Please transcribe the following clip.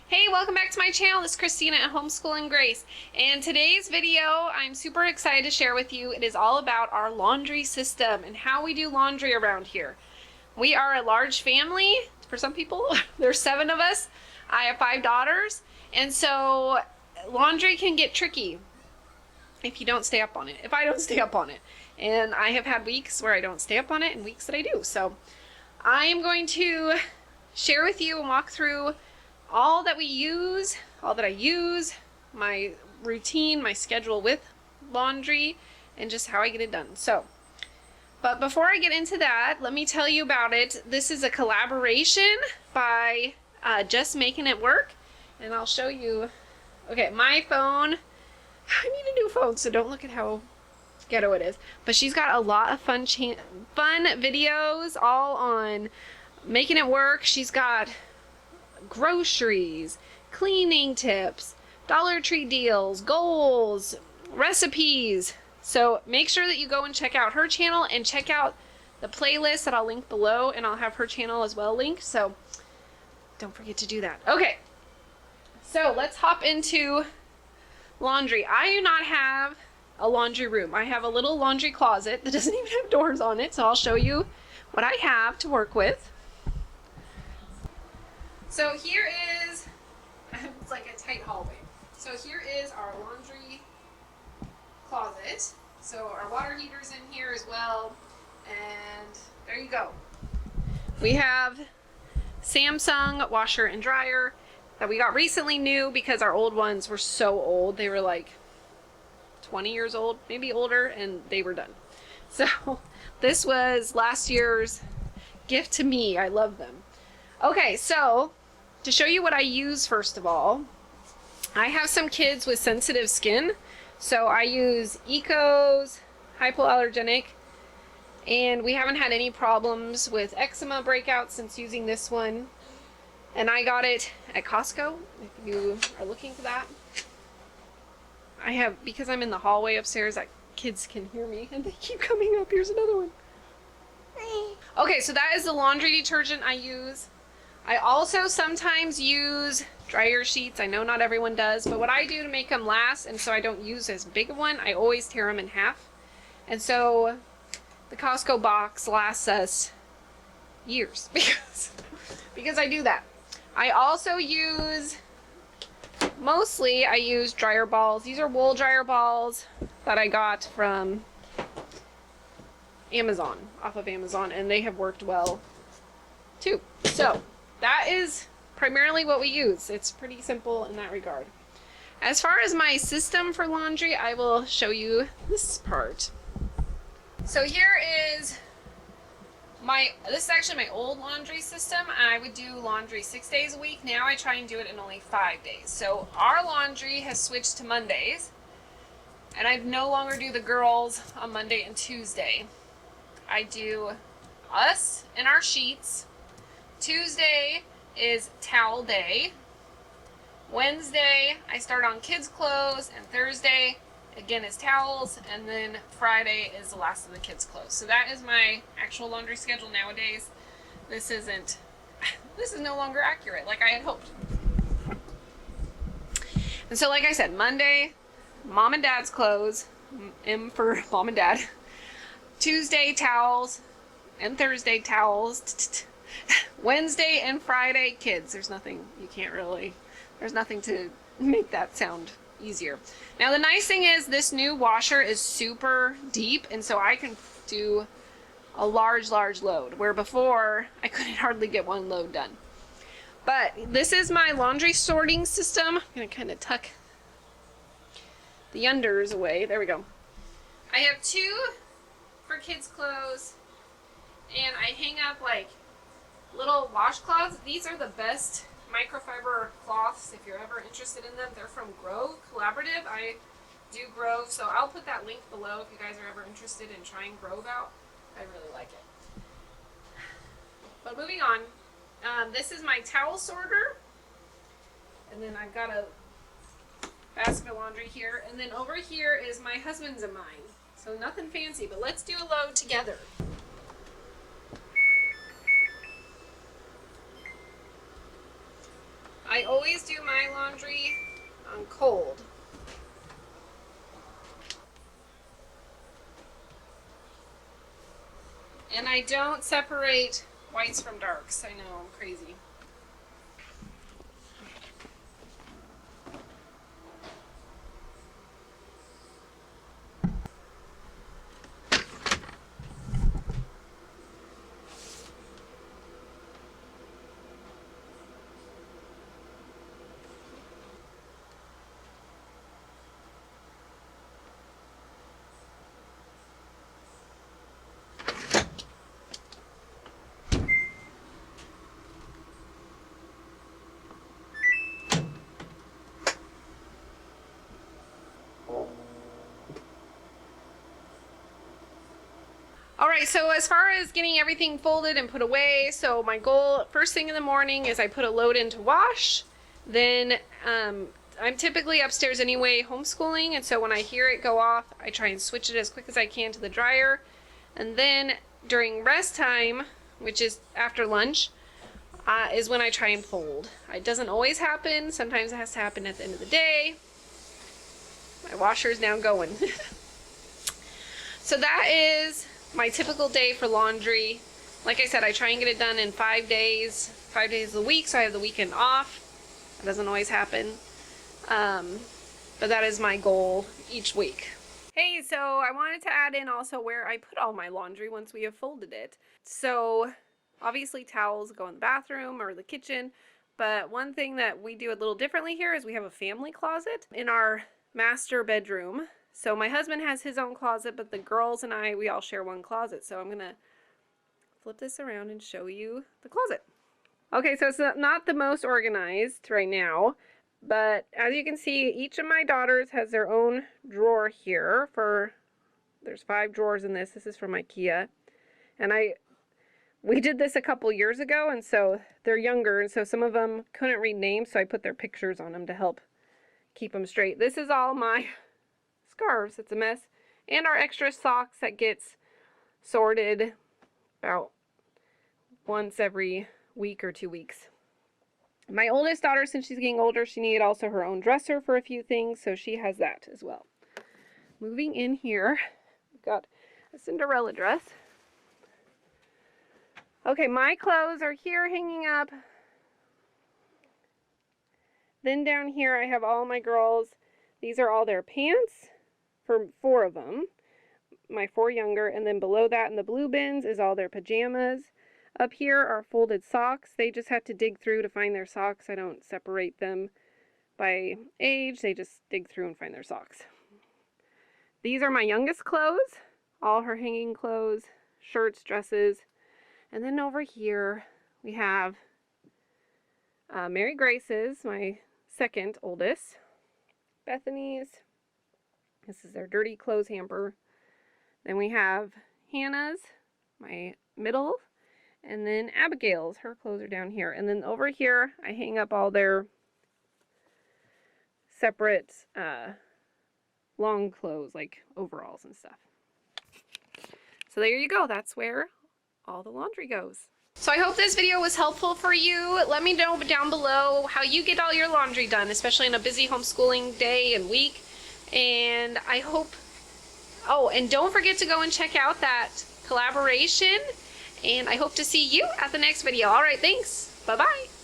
Hey, welcome back to my channel. This is Christina at Homeschool and Grace. And today's video, I'm super excited to share with you. It is all about our laundry system and how we do laundry around here. We are a large family. For some people, there's 7 of us. I have 5 daughters. And so laundry can get tricky if you don't stay up on it. If I don't stay up on it. And I have had weeks where I don't stay up on it and weeks that I do. So I am going to share with you and walk through all that I use, my routine, my schedule with laundry, and just how I get it done. But before I get into that, let me tell you about it. This is a collaboration by Just Making It Work, and I'll show you. Okay, my phone, I need a new phone, so don't look at how ghetto it is. But she's got a lot of fun videos all on making it work. She's got groceries, cleaning tips, Dollar Tree deals, goals, recipes. So make sure that you go and check out her channel and check out the playlist that I'll link below, and I'll have her channel as well linked. So don't forget to do that. Okay, so let's hop into laundry. I do not have a laundry room. I have a little laundry closet that doesn't even have doors on it. So I'll show you what I have to work with. So here is, it's like a tight hallway. So here is our laundry closet. So our water heater's in here as well. And there you go. We have Samsung washer and dryer that we got recently new because our old ones were so old. They were like 20 years old, maybe older, and they were done. So this was last year's gift to me. I love them. Okay, so to show you what I use, first of all, I have some kids with sensitive skin, so I use Eco's hypoallergenic, and we haven't had any problems with eczema breakouts since using this one. And I got it at Costco, if you are looking for that. I have, because I'm in the hallway upstairs, that kids can hear me, and they keep coming up. Here's another one. Okay, so that is the laundry detergent I use. I also sometimes use dryer sheets. I know not everyone does, but what I do to make them last, and so I don't use as big of one, I always tear them in half. And so the Costco box lasts us years because I do that. I also use, mostly I use dryer balls. These are wool dryer balls that I got from Amazon, off of Amazon, and they have worked well too. So that is primarily what we use. It's pretty simple in that regard. As far as my system for laundry, I will show you this part. So here is this is actually my old laundry system, and I would do laundry 6 days a week. Now I try and do it in only 5 days. So our laundry has switched to Mondays, and I no longer do the girls on Monday and Tuesday. I do us and our sheets. Tuesday is towel day. Wednesday, I start on kids' clothes, and Thursday, again, is towels, and then Friday is the last of the kids' clothes. So that is my actual laundry schedule nowadays. This is no longer accurate like I had hoped. And so, like I said, Monday, mom and dad's clothes, M for mom and dad. Tuesday, towels, and Thursday, towels. Wednesday and Friday, kids. There's nothing to make that sound easier. Now the nice thing is this new washer is super deep, and so I can do a large load, where before I couldn't hardly get one load done. But this is my laundry sorting system. I'm going to kind of tuck the unders away. There we go. I have 2 for kids' clothes, and I hang up like little washcloths. These are the best microfiber cloths if you're ever interested in them. They're from Grove Collaborative. I do Grove, so I'll put that link below if you guys are ever interested in trying Grove out. I really like it. But moving on, this is my towel sorter, and then I've got a basket of laundry here, and then over here is my husband's and mine. So nothing fancy, but let's do a load together. I always do my laundry on cold. And I don't separate whites from darks. I know, I'm crazy. Alright, so as far as getting everything folded and put away, so my goal first thing in the morning is I put a load in to wash. Then I'm typically upstairs anyway homeschooling, and so when I hear it go off, I try and switch it as quick as I can to the dryer. And then during rest time, which is after lunch, is when I try and fold. It doesn't always happen. Sometimes it has to happen at the end of the day. My washer is now going. So that is my typical day for laundry. Like I said, I try and get it done in 5 days of the week, so I have the weekend off. It doesn't always happen, but that is my goal each week. Hey, so I wanted to add in also where I put all my laundry once we have folded it. So obviously towels go in the bathroom or the kitchen, but one thing that we do a little differently here is we have a family closet in our master bedroom. So my husband has his own closet, but the girls and I, we all share one closet. So I'm gonna flip this around and show you the closet. Okay, so it's not the most organized right now, but as you can see, each of my daughters has their own drawer here. There's 5 drawers in this. This is from IKEA. And we did this a couple years ago, and so they're younger, and so some of them couldn't read names, so I put their pictures on them to help keep them straight. This is all my scarves. It's a mess. And our extra socks that gets sorted about once every week or 2 weeks. My oldest daughter, since she's getting older, she needed also her own dresser for a few things, so she has that as well. Moving in here, we've got a Cinderella dress. Okay, my clothes are here hanging up. Then down here I have all my girls. These are all their pants for 4 of them, my 4 younger, and then below that in the blue bins is all their pajamas. Up here are folded socks. They just have to dig through to find their socks. I don't separate them by age. They just dig through and find their socks. These are my youngest clothes, all her hanging clothes, shirts, dresses. And then over here we have Mary Grace's, my second oldest, Bethany's. This is their dirty clothes hamper. Then we have Hannah's, my middle, and then Abigail's. Her clothes are down here. And then over here, I hang up all their separate long clothes, like overalls and stuff. So there you go. That's where all the laundry goes. So I hope this video was helpful for you. Let me know down below how you get all your laundry done, especially in a busy homeschooling day and week. And I hope, oh, and don't forget to go and check out that collaboration. And I hope to see you at the next video. All right, thanks. Bye-bye.